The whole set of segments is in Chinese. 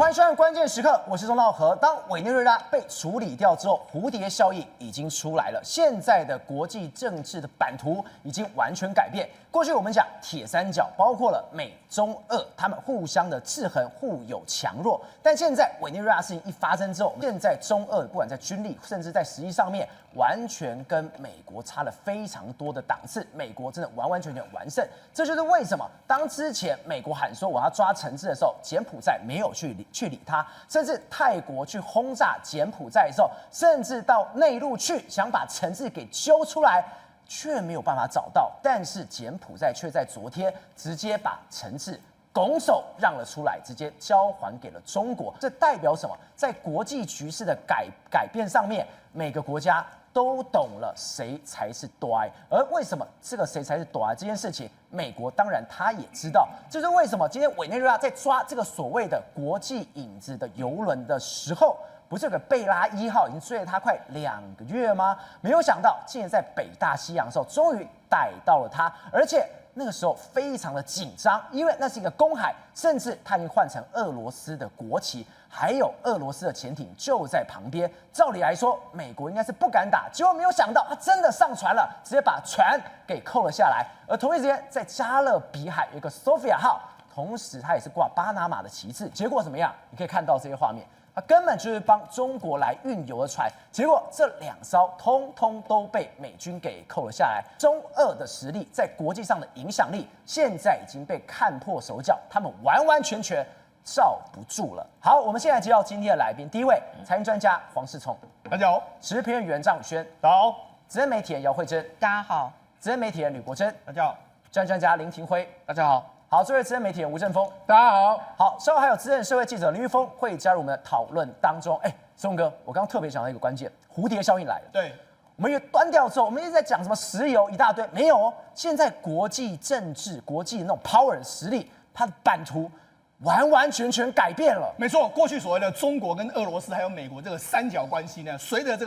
欢迎收看关键时刻，我是钟道和。当委内瑞拉被处理掉之后，蝴蝶效应已经出来了。现在的国际政治的版图已经完全改变。过去我们讲铁三角，包括了美、中、俄，他们互相的制衡，互有强弱。但现在委内瑞拉事情一发生之后，现在中俄不管在军力，甚至在实际上面，完全跟美国差了非常多的档次。美国真的完完全全完胜，这就是为什么当之前美国喊说我要抓陈志的时候，柬埔寨没有去理他，甚至泰国去轰炸柬埔寨的时候，甚至到内陆去想把陈志给揪出来，却没有办法找到。但是柬埔寨却在昨天直接把陈志拱手让了出来，直接交还给了中国。这代表什么？在国际局势的改变上面，每个国家都懂了谁才是对，而为什么这个谁才是对这件事情，美国当然他也知道。这是为什么今天委内瑞拉在抓这个所谓的国际影子的邮轮的时候，不是有个贝拉1号已经追了他快2个月吗？没有想到竟然在北大西洋的时候终于逮到了他，而且那个时候非常的紧张，因为那是一个公海，甚至他已经换成俄罗斯的国旗，还有俄罗斯的潜艇就在旁边。照理来说，美国应该是不敢打，结果没有想到他真的上船了，直接把船给扣了下来。而同一时间，在加勒比海有一个 Sophia 号，同时他也是挂巴拿马的旗帜。结果怎么样？你可以看到这些画面。他根本就是帮中国来运油的船，结果这2艘通通都被美军给扣了下来。中俄的实力在国际上的影响力，现在已经被看破手脚，他们完完全全罩不住了。好，我们现在接到今天的来宾，第一位财经专家黄世聪，大家好；时事评论员张宇轩，大家好；资深媒体人姚慧珍，大家好；资深媒体人吕国珍，大家好；专家林廷辉，大家好。好，这位资深媒体人吴正峰，大家好。好，稍后还有资深社会记者林玉峰会加入我们的讨论当中。松哥，我刚刚特别讲到一个关键，蝴蝶效应来了。对，我们也端掉之后，我们一直在讲什么石油一大堆，没有哦。现在国际政治、国际那种 power 的实力，它的版图完完全全改变了。没错，过去所谓的中国跟俄罗斯还有美国这个三角关系呢，随着这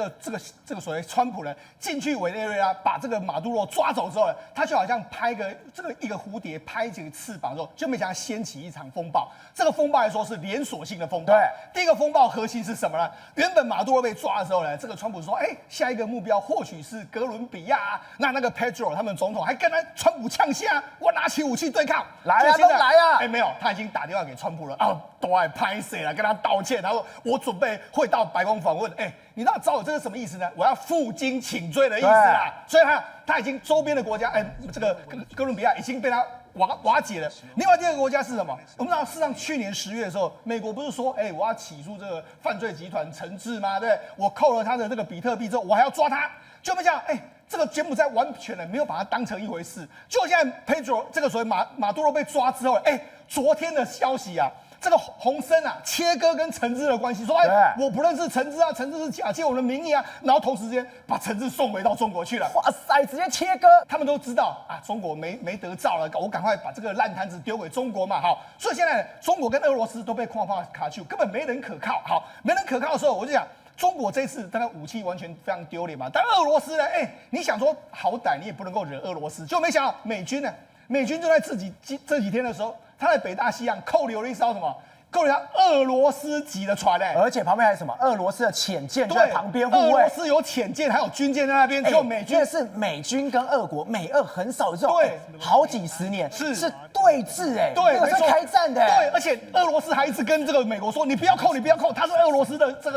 个所谓川普呢进去委内瑞拉，把这个马杜罗抓走之后呢，他就好像拍一个蝴蝶拍几个翅膀之后，就没想到掀起一场风暴。这个风暴来说是连锁性的风暴。对，第一个风暴核心是什么呢？原本马杜罗被抓的时候呢，这个川普说，下一个目标或许是哥伦比亚啊。那个 Pedro 他们总统还跟川普呛下，我拿起武器对抗，来啊，都来啊！没有，他已经打电话给川普了啊，都爱拍谁了，跟他道歉。他说我准备会到白宫访问。你知道找我这是什么意思呢？我要负荆请罪的意思啦。所以他已经周边的国家，这个哥伦比亚已经被他瓦解了。另外第二个国家是什么？我们知道，事实上去年10月的时候，美国不是说，我要起诉这个犯罪集团陈志吗？对，我扣了他的这个比特币之后，我还要抓他，就没想到，这个柬埔寨完全的没有把它当成一回事。就现在 Pedro 这个所谓马杜罗被抓之后，昨天的消息啊。这个洪森啊，切割跟陈志的关系，说我不认识陈志啊，陈志是假借我的名义啊，然后同时间把陈志送回到中国去了。哇塞，直接切割！他们都知道啊，中国没得照了，我赶快把这个烂摊子丢给中国嘛。好，所以现在中国跟俄罗斯都被框放卡住，根本没人可靠。好，没人可靠的时候，我就讲。中国这次当然武器完全非常丢脸嘛，但俄罗斯呢？你想说好歹你也不能够惹俄罗斯，就没想到美军呢？美军就在这几天的时候，他在北大西洋扣留了一艘什么？扣了俄罗斯籍的船而且旁边还有什么？俄罗斯的潜舰就在旁边护卫。俄罗斯有潜舰，还有军舰在那边。就美军是美军跟俄国，美俄很少有这种好几十年是对峙对，那个是开战的对，而且俄罗斯还一直跟这个美国说，你不要扣，你不要扣，他是俄罗斯的这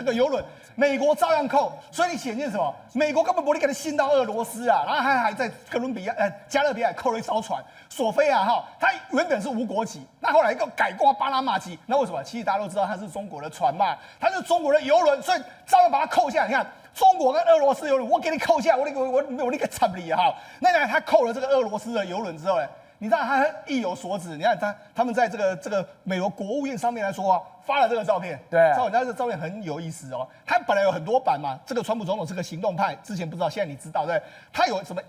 个邮轮，美国照样扣，所以你显见什么？美国根本不会给他信到俄罗斯啊，然后还在哥伦比亚加勒比海扣了一艘船，索菲亚号，它原本是无国籍，那后来又改挂巴拿马籍，那为什么？其实大家都知道它是中国的船嘛，它是中国的邮轮，所以照样把它扣下来。你看，中国跟俄罗斯邮轮，我给你扣下，我那个插你哈。那他扣了这个俄罗斯的邮轮之后呢？你知道他意有所指，你看他们在这个美国国务院上面来说啊，发了这个照片，对，人家这个照片很有意思哦。他本来有很多版嘛，这个川普总统是个行动派，之前不知道，现在你知道对？他有什么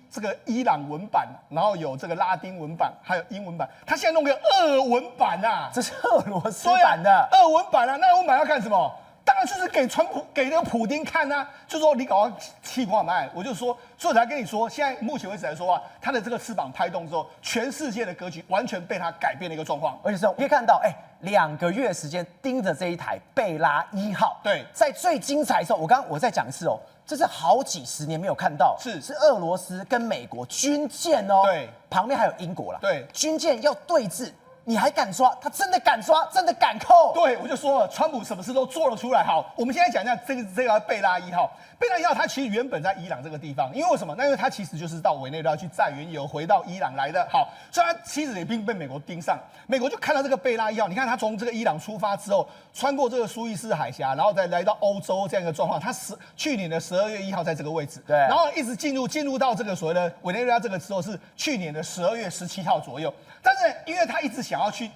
这个伊朗文版，然后有这个拉丁文版，还有英文版，他现在弄个俄文版啊，这是俄罗斯版的俄文版啊，那俄文版要看什么？当然就是给那个普丁看啊，就说你搞到气化麦，我就说，所以才跟你说，现在目前为止来说啊，他的这个翅膀拍动之后，全世界的格局完全被他改变的一个状况。而且是可以看到，2个月时间盯着这一台贝拉1号，对，在最精彩的时候，我再讲一次哦，这是好几十年没有看到，是俄罗斯跟美国军舰哦，对，旁边还有英国啦，对，军舰要对峙。你还敢抓？他真的敢抓，真的敢扣。对，我就说了，川普什么事都做了出来。好，我们现在讲一下这个贝拉1号。贝拉1号它其实原本在伊朗这个地方，因为什么？那因为它其实就是到委内瑞拉去载原油，回到伊朗来的。好，所以它其实也并被美国盯上。美国就看到这个贝拉1号，你看它从这个伊朗出发之后，穿过这个苏伊士海峡，然后再来到欧洲这样一个状况。它去年的12月1号在这个位置，对，然后一直进入到这个所谓的委内瑞拉这个时候是去年的12月17号左右。但是因为他一直想要去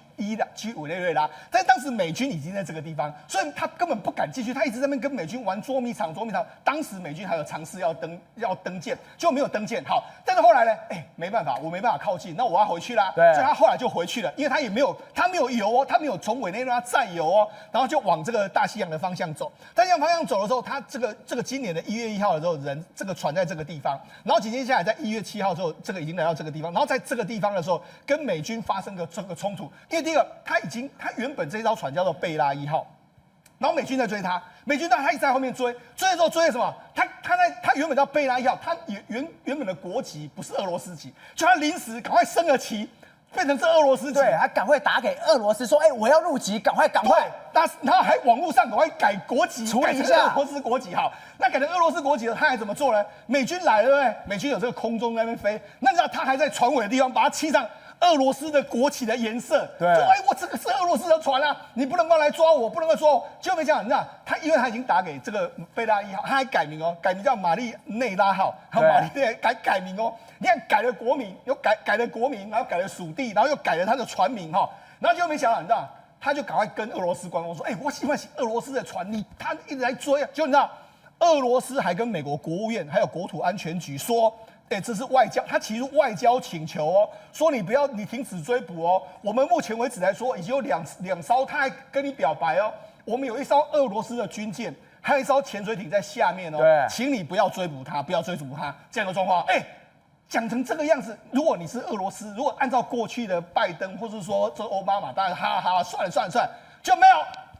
委内瑞拉，但当时美军已经在这个地方，所以他根本不敢进去，他一直在那边跟美军玩捉迷藏。当时美军还有尝试要登舰，就没有登舰。好，但是后来呢，没办法，我没办法靠近，那我要回去啦。对，所以他后来就回去了，因为他没有油哦，他没有从委内瑞拉载油哦，然后就往这个大西洋的方向走。大西洋方向走的时候，他这个今年的1月1号的时候，这个船在这个地方，然后紧接下来在1月7号之后，这个已经来到这个地方，然后在这个地方的时候，跟美军发生这个冲突。因为第一个，他原本这艘船叫做贝拉1号。然后美军在追他，美军他一直在后面追的时候追了什么？他原本叫贝拉1号，他原本的国籍不是俄罗斯籍，就他临时赶快升了旗，变成是俄罗斯籍。对，他赶快打给俄罗斯说，我要入籍，赶快。然后还网络上赶快改国籍，处理一下俄罗斯国籍。好，那改成俄罗斯国籍了，他还怎么做呢？美军来了，对不对？美军有这个空中在那边飞，那你知道他还在船尾的地方把它漆上俄罗斯的国旗的颜色，对，就我这个是俄罗斯的船啊，你不能够来抓我，不能够抓我。结果没讲，你知道因为他已经打给这个贝拉1号，他还改名哦，改名叫玛丽内拉号，还有玛丽内改名哦。你看改了国名，又改了国名，然后改了属地，然后又改了他的船名哈，然后结果没想到，你知道，他就赶快跟俄罗斯官方说，我喜欢俄罗斯的船，他一直在追啊。结果你知道，俄罗斯还跟美国国务院还有国土安全局说。这是外交，他提出外交请求哦，说你停止追捕哦。我们目前为止来说，已经有两艘，他还跟你表白哦，我们有一艘俄罗斯的军舰，还有一艘潜水艇在下面哦，对，请你不要追捕他，这样的状况，讲成这个样子，如果你是俄罗斯，如果按照过去的拜登或是说这奥巴马，当然哈哈算了，就没有。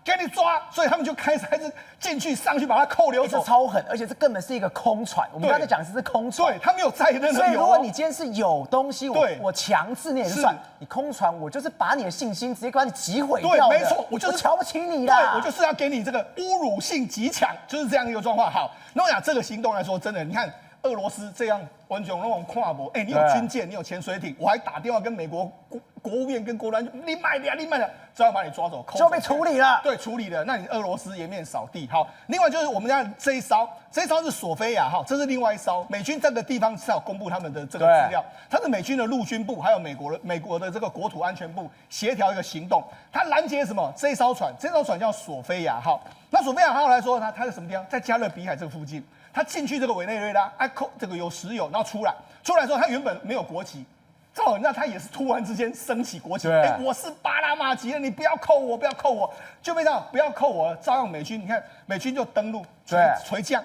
给你抓，所以他们就开始进去上去把他扣留走，超狠，而且这根本是一个空船。我们刚才讲的是空船，对，他没有载任何油。所以如果你今天是有东西，我强制你也算，你空船我就是把你的信心直接把你击毁掉的。对，没错，我就是瞧不起你啦。对，我就是要给你这个侮辱性极强，就是这样一个状况。好，那我讲这个行动来说，真的，你看俄罗斯这样完全那种跨国，你有军舰，你有潜水艇，我还打电话跟美国国务院跟国安，你卖了，这样把你抓走，就被处理了。对，处理了。那你俄罗斯颜面扫地。好，另外就是我们家这一艘是索菲亚号，这是另外一艘。美军这个地方是要公布他们的这个资料，它是美军的陆军部还有美国的这个国土安全部协调一个行动，它拦截什么？这一艘船叫索菲亚号。那索菲亚号来说，它在什么地方？在加勒比海这个附近。他进去这个委内瑞拉，这个有石油，然后出来之后，他原本没有国籍，正好那他也是突然之间升起国旗，我是巴拿马籍的，你不要扣我，就被这样不要扣我，照样美军，你看美军就登陆，垂降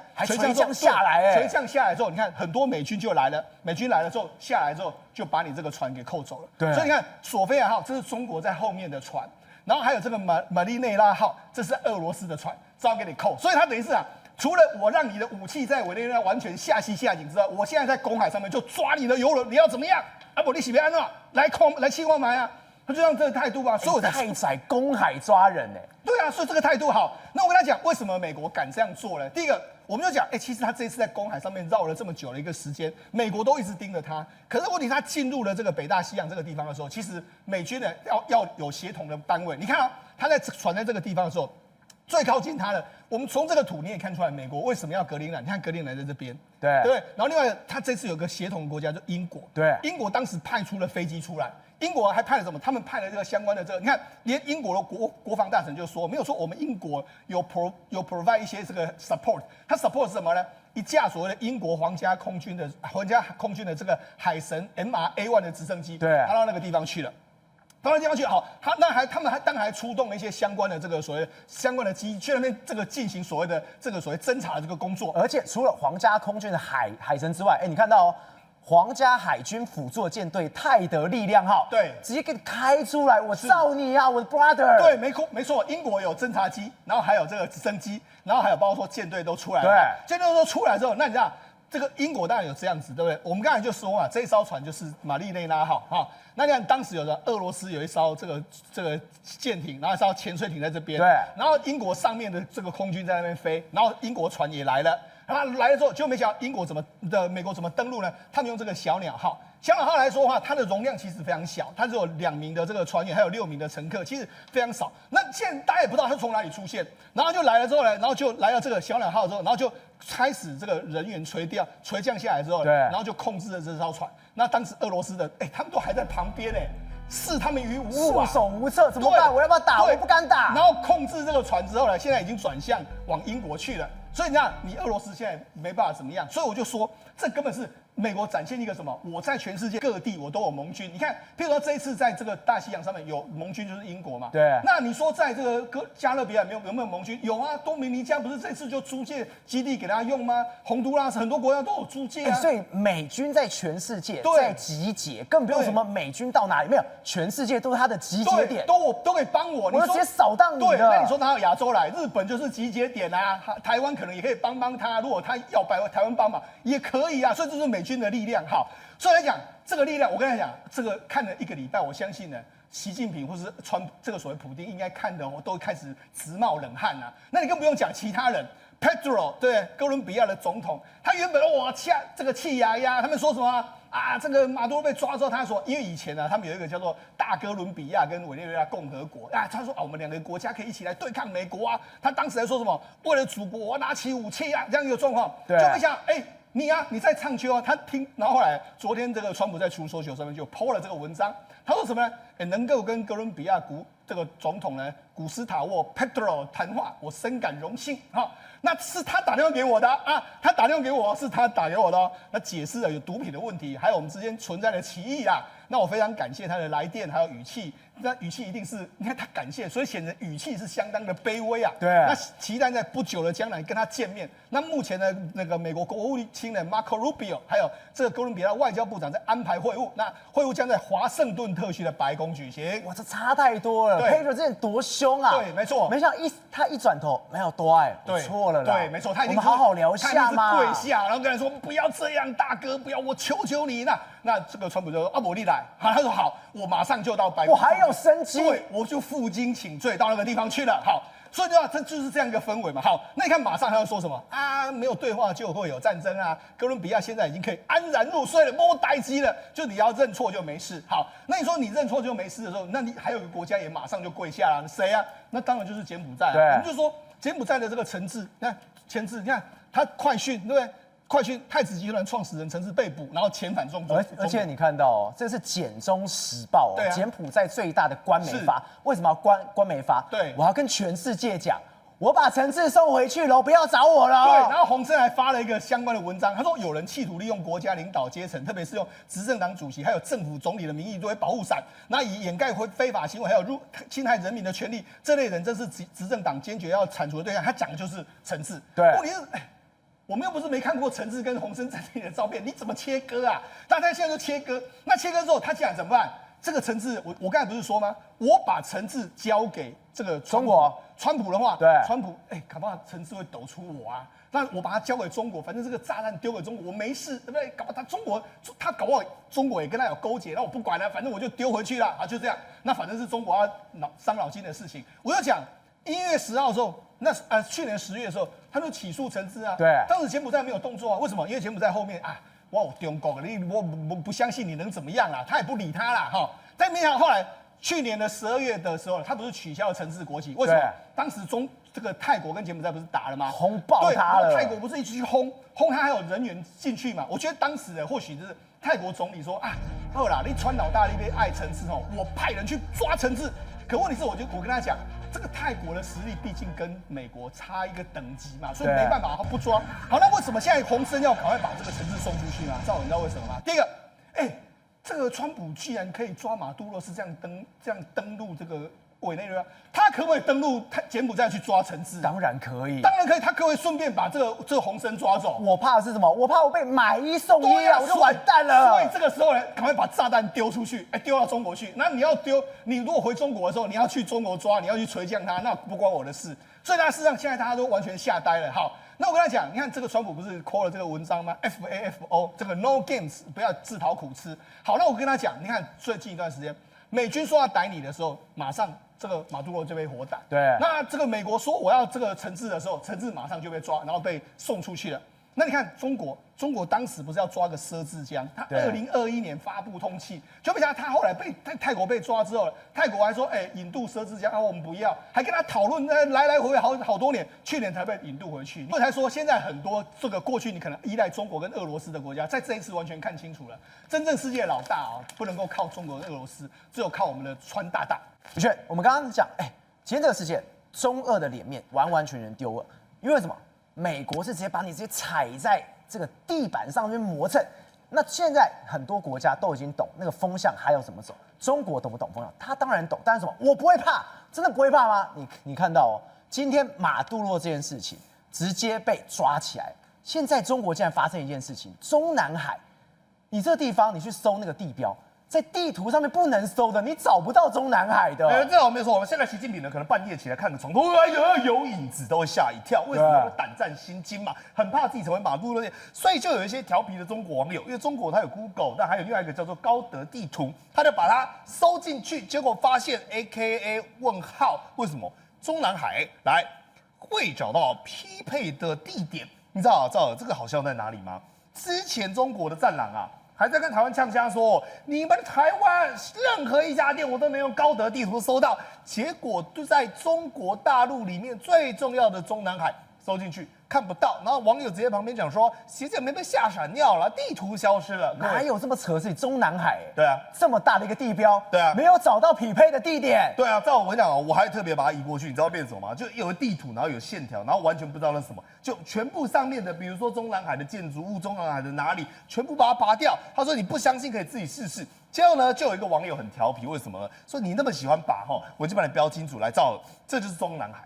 下来，垂降下来之后，你看很多美军就来了，美军来了之后下来之后就把你这个船给扣走了，对，所以你看索菲亚号这是中国在后面的船，然后还有这个玛丽内拉号，这是俄罗斯的船，照样给你扣，所以他等于是除了我让你的武器在委内瑞拉完全下西下井之外，我现在在公海上面就抓你的油轮，你要怎么样？不，你喜别安诺来气矿买啊！他就让这个态度吧，所以我才太窄，公海抓人对啊，所以这个态度好。那我跟他讲，为什么美国敢这样做呢？第一个，我们就讲，其实他这一次在公海上面绕了这么久的一个时间，美国都一直盯着他。可是问题，他进入了这个北大西洋这个地方的时候，其实美军呢要有协同的单位。你看他在船在这个地方的时候。最靠近他的，我们从这个图你也看出来，美国为什么要格陵兰？你看格陵兰在这边，对不对？然后另外，他这次有个协同国家，就英国，对，英国当时派出了飞机出来，英国还派了什么？他们派了这个相关的你看，连英国的国防大臣就说，没有说我们英国有 provide 一些这个 support， 他 support 是什么呢？一架所谓的英国皇家空军的这个海神 MR-A1 的直升机，对，他到那个地方去了。到那地方去，好，他们还当然还出动了一些相关的这个所谓相关的机去那边这个进行所谓的这个所谓侦查的这个工作。而且除了皇家空军的海神之外，你看到哦，皇家海军辅助舰队泰德力量号，对，直接给你开出来，我罩你啊，我的 brother。对，没错，英国有侦察机，然后还有这个直升机，然后还有包括说舰队都出来了。对，舰队都出来之后，那你知道这个英国当然有这样子，对不对？我们刚才就说嘛，这一艘船就是玛丽内拉号哈。那你看当时俄罗斯有一艘这个舰艇，然后一艘潜水艇在这边，对，然后英国上面的这个空军在那边飞，然后英国船也来了。他来了之后，就没想到美国怎么登陆呢？他们用这个小鸟号。小鸟号来说的话，它的容量其实非常小，它只有2名的这个船员，还有6名的乘客，其实非常少。那现在大家也不知道它从哪里出现，然后就来了之后呢，然后就来到这个小鸟号之后，然后就开始这个人员垂降下来之后，对，然后就控制了这艘船。那当时俄罗斯的，他们都还在旁边视他们于无物啊，束手无策，怎么办？我要不要打？我不敢打。然后控制这个船之后呢，现在已经转向往英国去了。所以你俄罗斯现在没办法怎么样。所以我就说，这根本是美国展现一个什么？我在全世界各地我都有盟军。你看，譬如说这一次在这个大西洋上面有盟军，就是英国嘛。对。那你说在这个加勒比海有没有盟军？有啊，多米尼加不是这次就租借基地给他用吗？洪都拉斯很多国家都有租借啊。所以美军在全世界在集结，更不用什么美军到哪里，没有，全世界都是他的集结点，都可以帮我。我就直接扫荡你的。对，那你说他到亚洲来，日本就是集结点啊，台湾可能也可以帮他。如果他要台湾帮忙也可以啊，所以这是美军的力量。好，所以来讲这个力量，我跟他讲，这个看了1个礼拜，我相信呢，习近平或是这个所谓普丁应该看的都开始直冒冷汗啊。那你更不用讲其他人。Pedro 对哥伦比亚的总统，他原本气压压，他们说什么啊？这个马多被抓之后，他说，因为以前呢，他们有一个叫做大哥伦比亚跟委内瑞拉共和国啊，他说我们2个国家可以一起来对抗美国啊。他当时还说什么，为了祖国我拿起武器啊，这样一个状况，就没想你在唱秋啊，他听，然后后来昨天这个川普在出手球上面就 po 了这个文章，他说什么呢？能够跟哥伦比亚这个总统呢古斯塔沃 Petro 谈话，我深感荣幸哈。那是他打电话给我的啊，他打电话给我是他打给我的哦。那解释了有毒品的问题，还有我们之间存在的歧义啊。那我非常感谢他的来电还有语气，那语气一定是你看他感谢，所以显得语气是相当的卑微啊。对，那期待在不久的将来跟他见面。那目前的那个美国国务卿的 Marco Rubio， 还有这个哥伦比亚外交部长在安排会晤，那会晤将在华盛顿特区的白宫举行。哇，这差太多了。Pedro 之前多凶啊！对，没错。没想到他一转头，没有多爱，我错了啦。对，没错，他已经我们好好聊下嘛，跪下，然后跟他说不要这样，大哥，不要，我求求你。那这个川普就说我你来，他说好，我马上就到白宫，我还有生机，对，我就负荆请罪到那个地方去了。好。所以这就是这样一个氛围嘛。好，那你看马上他要说什么啊？没有对话就会有战争啊！哥伦比亚现在已经可以安然入睡了，摸呆机了，就你要认错就没事。好，那你说你认错就没事的时候，那你还有一个国家也马上就跪下了，谁啊？那当然就是柬埔寨啊。我们就说柬埔寨的这个陈志，你看他快讯，对不对？快讯太子集团创始人陈志被捕，然后遣返中国。而且你看到这是柬中时报对啊，柬埔寨最大的官媒发，为什么要官媒发？对，我要跟全世界讲，我把陈志送回去了，不要找我了。对，然后洪森还发了一个相关的文章，他说有人企图利用国家领导阶层，特别是用执政党主席还有政府总理的名义作为保护伞，那以掩盖非法行为还有侵害人民的权利，这类人正是执政党坚决要铲除的对象。他讲的就是陈志。对，问题是，我们又不是没看过陈志跟洪森在这里的照片，你怎么切割啊？大家现在就切割，那切割之后他讲怎么办？这个陈志，我刚才不是说吗？我把陈志交给这个中国，川普的话，对，川普，搞不好陈志会抖出我啊。那我把它交给中国，反正这个炸弹丢给中国，我没事，对不对？搞不好他搞不好中国也跟他有勾结，那我不管了，反正我就丢回去了啊，就这样。那反正是中国要伤脑筋的事情。我就讲1月10号的时候，去年10月的时候，他就起诉陈志啊。对，当时柬埔寨没有动作啊，为什么？因为柬埔寨后面啊。哇，中国，我不相信你能怎么样啦？他也不理他啦，哈。但没想到后来去年的12月的时候，他不是取消了陈志国籍？为什么？当时这个泰国跟柬埔寨不是打了吗？轰爆他了。泰国不是一直去轰他，还有人员进去嘛？我觉得当时或许是泰国总理说啊，好啦，你川老大那边爱陈志哦，我派人去抓陈志。可问题是，我跟他讲。这个泰国的实力毕竟跟美国差一个等级嘛，所以没办法，他不抓。好，那为什么现在洪森要赶快把这个陈志送出去呢？赵，你知道为什么吗？第一个，这个川普居然可以抓马杜罗是这样登陆这个委内瑞拉，他可不可以登陆柬埔寨去抓陈志？当然可以，当然可以，他可不可以顺便把这个洪森抓走？我怕的是什么？我怕我被买一送一啊，我就完蛋了。所以这个时候呢，赶快把炸弹丢出去，丢到中国去。那你要丢，你如果回中国的时候，你要去中国抓，你要去垂降他，那不关我的事。所以他事实上现在大家都完全吓呆了。好，那我跟他讲，你看这个川普不是 call 了这个文章吗 ？FAFO 这个 No Games 不要自讨苦吃。好，那我跟他讲，你看最近一段时间，美军说要逮你的时候，马上这个马杜罗就被活逮。对，那这个美国说我要这个惩治的时候，惩治马上就被抓，然后被送出去了。那你看中国当时不是要抓个佘志江？他2021年发布通缉，就没想到他后来在泰国被抓之后，泰国还说，引渡佘志江啊，我们不要，还跟他讨论，来来回回好多年，去年才被引渡回去。所以才说现在很多这个过去你可能依赖中国跟俄罗斯的国家，在这一次完全看清楚了，真正世界老大啊，不能够靠中国跟俄罗斯，只有靠我们的川大大。的确，我们刚刚讲，今天这个事件，中俄的脸面完完全全丢了，因为什么？美国是直接把你直接踩在这个地板上面磨蹭。那现在很多国家都已经懂那个风向还要怎么走，中国懂不懂风向？他当然懂，但是什么？我不会怕，真的不会怕吗？你看到哦，今天马杜罗这件事情直接被抓起来，现在中国竟然发生一件事情，中南海，你这个地方你去搜那个地标。在地图上面不能搜的，你找不到中南海的。这我没有说，我们现在习近平呢，可能半夜起来看个床头，有影子都会吓一跳。为什么？胆战心惊嘛，很怕自己成为马杜罗。所以就有一些调皮的中国网友，因为中国它有 Google， 但还有另外一个叫做高德地图，他就把它搜进去，结果发现 AKA 问号，为什么中南海来会找到匹配的地点？你知道这个好笑在哪里吗？之前中国的战狼啊。还在跟台湾呛虾说，你们台湾任何一家店我都能用高德地图搜到，结果就在中国大陆里面最重要的中南海搜进去看不到，然后网友直接旁边讲说，习近平被吓闪尿了，地图消失了，哪有这么扯的事情？中南海，对啊，这么大的一个地标，对啊，没有找到匹配的地点，对啊，照我跟你讲哦，我还特别把它移过去，你知道变什么吗？就有个地图，然后有线条，然后完全不知道那是什么，就全部上面的，比如说中南海的建筑物，中南海的哪里，全部把它拔掉。他说你不相信可以自己试试。结果呢，就有一个网友很调皮，为什么呢？说你那么喜欢拔哈，我就把你标清楚来照，这就是中南海。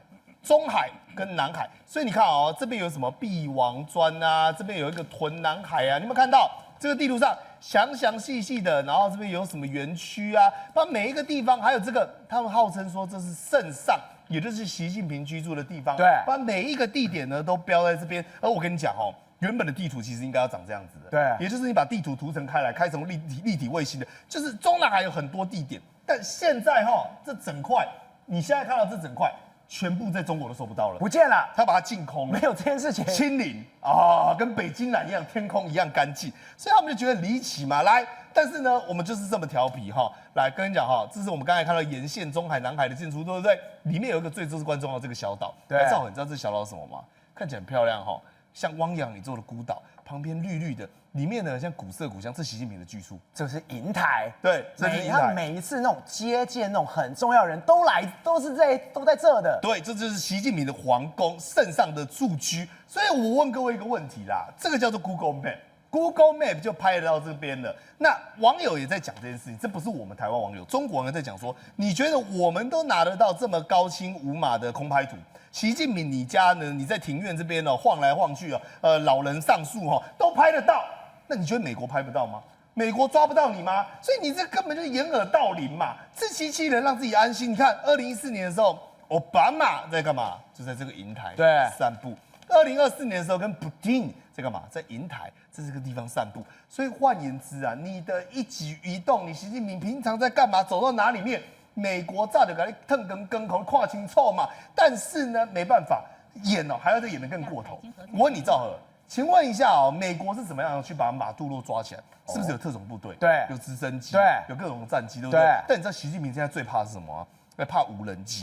中海跟南海，所以你看哦，这边有什么帝王砖啊，这边有一个屯南海啊，你有没有看到这个地图上详详细细的？然后这边有什么园区啊？把每一个地方，还有这个，他们号称说这是圣上，也就是习近平居住的地方，对，把每一个地点呢都标在这边。而我跟你讲哦，原本的地图其实应该要长这样子的，对，也就是你把地图涂层开来，开成立体卫星的，就是中南海有很多地点，但现在哈这整块，你现在看到这整块。全部在中国都搜不到了，不见了，他把它净空了，没有这件事情，清零啊，跟北京蓝一样，天空一样干净，所以他们就觉得离奇嘛。来，但是呢，我们就是这么调皮哈。来跟你讲哈，这是我们刚才看到沿线中海、南海的建筑，对不对？里面有一个最重要的这个小岛，对，赵很，你知道这小岛是什么吗？看起来很漂亮哈，像汪洋你做的孤岛，旁边绿绿的。里面呢，像古色古香，这习近平的居住，这是银台，对，这是银台。每一次那种接见那种很重要的人都来，都在这的。对，这就是习近平的皇宫，圣上的驻居。所以我问各位一个问题啦，这个叫做 Google Map。Google Map 就拍得到这边了。那网友也在讲这件事情，这不是我们台湾网友，中国网友在讲说，你觉得我们都拿得到这么高清无码的空拍图？习近平你家呢？你在庭院这边哦晃来晃去哦，老人上树哦都拍得到。那你觉得美国拍不到吗？美国抓不到你吗？所以你这根本就是掩耳盗铃嘛，自欺欺人，让自己安心。你看，2014年的时候，奥巴马在干嘛？就在这个银台散步。2024年的时候，跟普丁在干嘛？在银台，在这个地方散步。所以换言之啊，你的一举一动，你习近平平常在干嘛？走到哪里面，美国照着给你腾跟口跨清臭嘛。但是呢，没办法，演哦还要再演得更过头。我问你赵和。请问一下哦，美国是怎么样去把马杜罗抓起来？是不是有特种部队？对，有直升机，对，有各种战机，对不对？但你知道习近平现在最怕的是什么啊？怕无人机。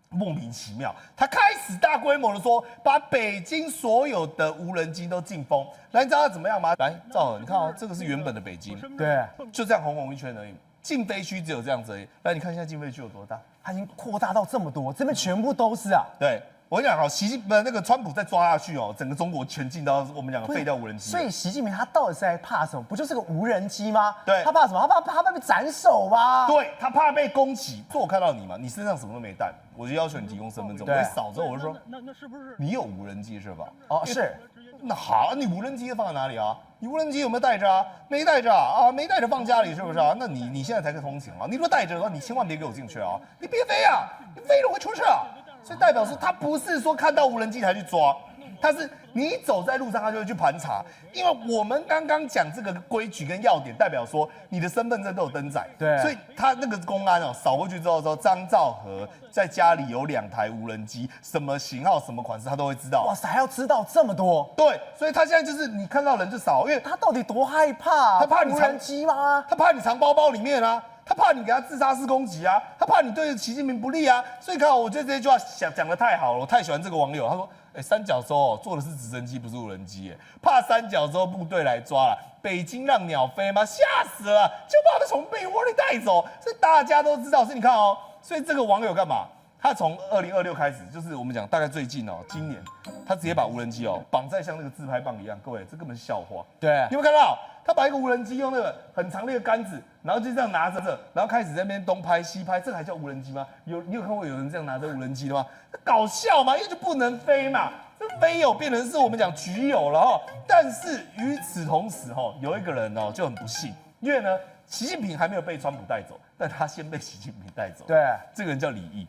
莫名其妙，他开始大规模的说，把北京所有的无人机都禁封。来，你知道他怎么样吗？来，赵尔，你看哦，这个是原本的北京，对，就这样红红一圈而已。禁飞区只有这样子而已。来，你看现在禁飞区有多大？它已经扩大到这么多，这边全部都是啊。对。我跟你讲哦，那个川普再抓下去哦，整个中国全进到我们讲的废掉无人机。所以习近平他到底是在怕什么？不就是个无人机吗？对，他怕什么？他怕被斩首吗？对他怕被攻击。说我看到你嘛，你身上什么都没带，我就要求你提供身份证。我一扫之后我就说，那是不是你有无人机是吧？哦，是。那好，你无人机放在哪里啊？你无人机有没有带着啊？没带着啊，没带着放家里是不是啊？那你现在才可以通行啊。你如果带着的话，你千万别给我进去啊！你别飞啊，你飞了会出事啊。所以代表说他不是说看到无人机才去抓，他是你走在路上他就会去盘查。因为我们刚刚讲这个规矩跟要点，代表说你的身份证都有登载，对，所以他那个公安哦扫过去之后说张兆和在家里有2台无人机，什么型号、什么款式他都会知道。哇塞，还要知道这么多？对，所以他现在就是你看到人就扫，因为他到底多害怕？他怕你无人机吗？他怕你藏包包里面啊。他怕你给他自杀式攻击啊，他怕你对习近平不利啊，所以看我觉得这句话讲得太好了，我太喜欢这个网友。他说：“三角洲哦，坐的是直升机，不是无人机，怕三角洲部队来抓了。北京让鸟飞吗？吓死了，就把他从被窝里带走。所以大家都知道，所以你看哦，所以这个网友干嘛？他从2026开始，就是我们讲大概最近哦，今年他直接把无人机哦绑在像那个自拍棒一样，各位这根本是笑话。对，你有没有看到？他把一个无人机用那个很长的一个杆子，然后就这样拿着，然后开始在那边东拍西拍，这个还叫无人机吗？你有看过有人这样拿着无人机的吗？搞笑嘛，因为就不能飞嘛，这飞有变成是我们讲局有了哈。但是与此同时哈，有一个人哦就很不幸，因为呢，习近平还没有被川普带走，但他先被习近平带走。对，这个人叫李毅。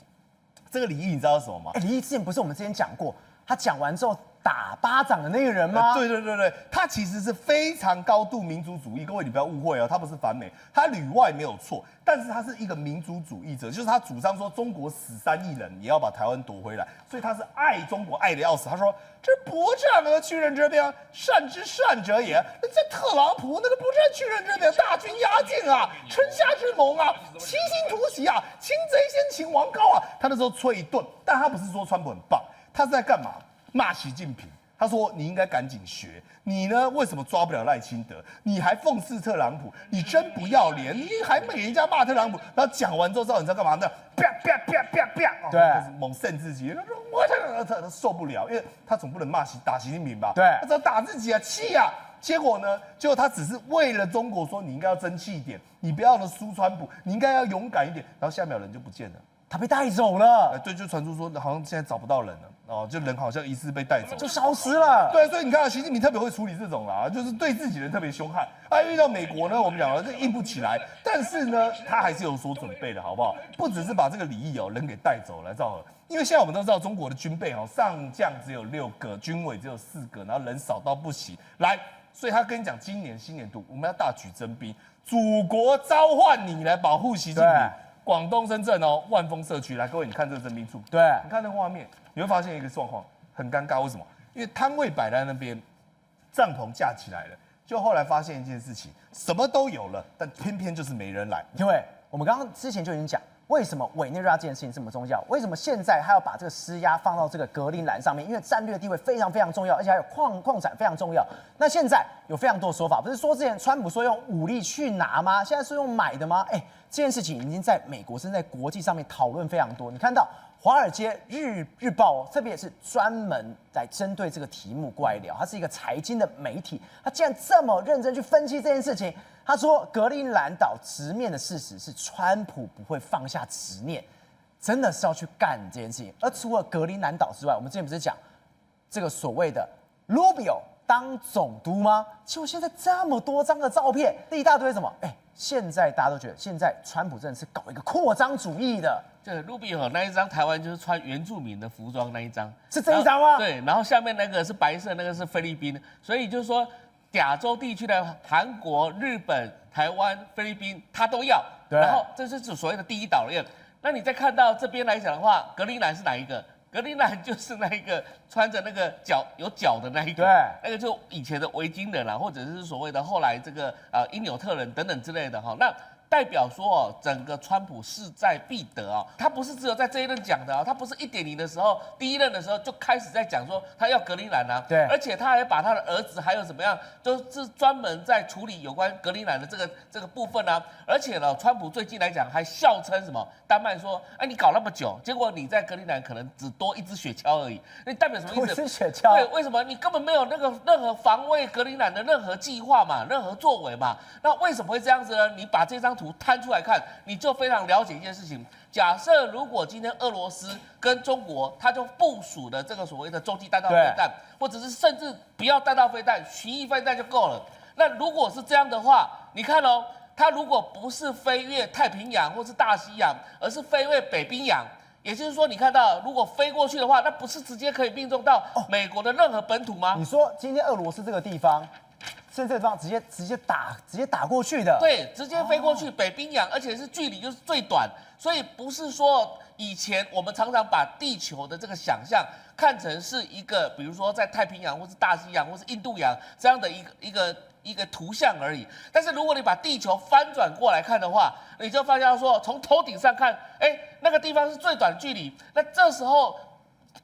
这个李毅你知道是什么吗？李毅之前不是我们之前讲过，他讲完之后打巴掌的那个人吗？对，他其实是非常高度民族主义。各位你不要误会哦，他不是反美，他旅外没有错，但是他是一个民族主义者，就是他主张说中国死3亿人，你要把台湾夺回来，所以他是爱中国爱得要死。他说这伯战而屈人之兵，善之善者也。那在特朗普那个不战屈人之兵，大军压境啊，城下之盟啊，齐心突袭啊，擒贼先擒王高啊。他那时候吹一顿，但他不是说川普很棒，他是在干嘛？骂习近平，他说你应该赶紧学，你呢为什么抓不了赖清德？你还讽刺特朗普，你真不要脸！你还给人家骂特朗普，然后讲完之后，知道你知道干嘛呢？啪，对，猛甚至极，他说他受不了，因为他总不能打习近平吧？对，他只要打自己啊，气啊！结果呢，结果他只是为了中国说你应该要争气一点，你不要输川普，你应该要勇敢一点，然后下一秒人就不见了。他被带走了，对，就传出说好像现在找不到人了哦，就人好像疑似被带走，就消失了。对，所以你看，习近平特别会处理这种啦，就是对自己人特别凶悍。遇到美国呢，我们讲了这硬不起来，但是呢，他还是有所准备的，好不好？不只是把这个李毅人给带走了，赵和，因为现在我们都知道中国的军备上将只有6个，军委只有4个，然后人少到不行。来，所以他跟你讲，今年新年度我们要大举征兵，祖国召唤你来保护习近平。广东深圳万丰社区，来各位，你看这个征兵处，对，你看那个画面，你会发现一个状况很尴尬，为什么？因为摊位摆在那边，帐篷架起来了，就后来发现一件事情，什么都有了，但偏偏就是没人来。因为我们刚刚之前就已经讲，为什么委内瑞拉这件事情这么重要？为什么现在还要把这个施压放到这个格陵兰上面？因为战略地位非常非常重要，而且还有矿产非常重要。那现在有非常多的说法，不是说之前川普说用武力去拿吗？现在是用买的吗？这件事情已经在美国甚至在国际上面讨论非常多。你看到《华尔街日报》特别是专门来针对这个题目过来聊，它是一个财经的媒体，它竟然这么认真去分析这件事情。他说，格陵兰岛直面的事实是川普不会放下执念，真的是要去干这件事情。而除了格陵兰岛之外，我们之前不是讲这个所谓的 Rubio 当总督吗？结果现在这么多张的照片，这一大堆什么？现在大家都觉得，现在川普真的是搞一个扩张主义的。这卢比奥那一张，台湾就是穿原住民的服装那一张，是这一张吗？对，然后下面那个是白色，那个是菲律宾，所以就是说亚洲地区的韩国、日本、台湾、菲律宾，他都要。对。然后这是指所谓的第一岛链。那你再看到这边来讲的话，格陵兰是哪一个？格陵兰就是那一个穿着那个有角的那一个，对，那个就以前的维京人啦，或者是所谓的后来这个因纽特人等等之类的哈。那代表说哦，整个川普势在必得哦，他不是只有在这一任讲的哦，他不是1.0的时候，第一任的时候就开始在讲说他要格陵兰啊，对，而且他还把他的儿子还有怎么样，都是专门在处理有关格陵兰的这个部分啊，而且呢，川普最近来讲还笑称什么丹麦说，哎，你搞那么久，结果你在格陵兰可能只多1只雪橇而已，那代表什么意思？多1只雪橇，对，为什么你根本没有任何防卫格陵兰的任何计划嘛，任何作为嘛？那为什么会这样子呢？你把这张图摊出来看，你就非常了解一件事情。假设如果今天俄罗斯跟中国，他就部署了这个所谓的洲际弹道飞弹，或者是甚至不要弹道飞弹，巡弋飞弹就够了。那如果是这样的话，你看哦，它如果不是飞越太平洋或是大西洋，而是飞越北冰洋。也就是说，你看到如果飞过去的话，那不是直接可以命中到美国的任何本土吗？你说今天俄罗斯这个地方，是这个地方直接打过去的，对，直接飞过去北冰洋，而且是距离就是最短，所以不是说以前我们常常把地球的这个想象看成是一个，比如说在太平洋或是大西洋或是印度洋这样的一个图像而已。但是如果你把地球翻转过来看的话，你就发现说，从头顶上看，哎，那个地方是最短距离。那这时候，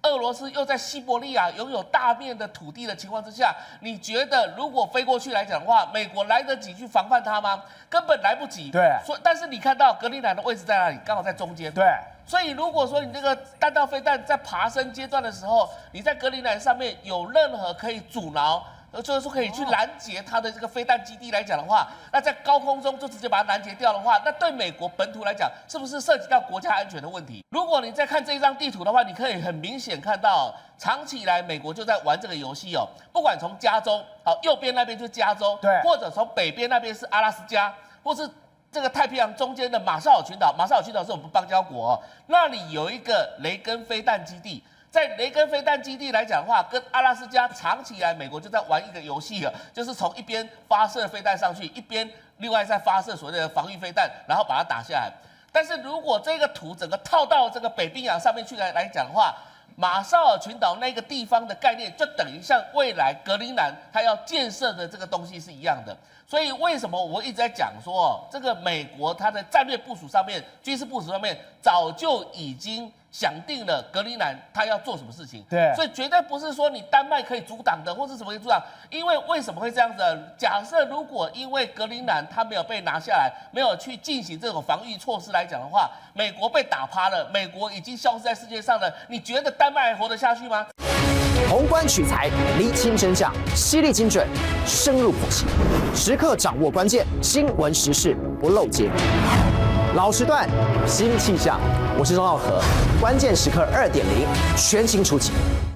俄罗斯又在西伯利亚拥有大面的土地的情况之下，你觉得如果飞过去来讲的话，美国来得及去防范它吗？根本来不及。对。但是你看到格陵兰的位置在哪里？刚好在中间。对。所以如果说你这个弹道飞弹在爬升阶段的时候，你在格陵兰上面有任何可以阻挠，就是说可以去拦截它的这个飞弹基地来讲的话，那在高空中就直接把它拦截掉的话，那对美国本土来讲，是不是涉及到国家安全的问题？如果你再看这一张地图的话，你可以很明显看到，长期以来美国就在玩这个游戏哦。不管从加州，好，右边那边就是加州，对，或者从北边那边是阿拉斯加，或是这个太平洋中间的马绍尔群岛，马绍尔群岛是我们邦交国哦，那里有一个雷根飞弹基地。在雷根飞弹基地来讲的话，跟阿拉斯加长期以来美国就在玩一个游戏了，就是从一边发射飞弹上去，一边另外再发射所谓的防御飞弹，然后把它打下来。但是如果这个图整个套到这个北冰洋上面去来讲的话，马绍尔群岛那个地方的概念就等于像未来格陵兰它要建设的这个东西是一样的。所以为什么我一直在讲说，这个美国它的战略部署上面、军事部署上面早就已经想定了格陵兰它要做什么事情。对，所以绝对不是说你丹麦可以阻挡的，或是什么可以阻挡。因为为什么会这样子？假设如果因为格陵兰它没有被拿下来，没有去进行这种防御措施来讲的话，美国被打趴了，美国已经消失在世界上了，你觉得丹麦还活得下去吗？宏观取材，厘清真相，犀利精准，深入剖析，时刻掌握关键新闻时事，不漏接。老时段，新气象，我是钟浩和，关键时刻2.0，全情出击。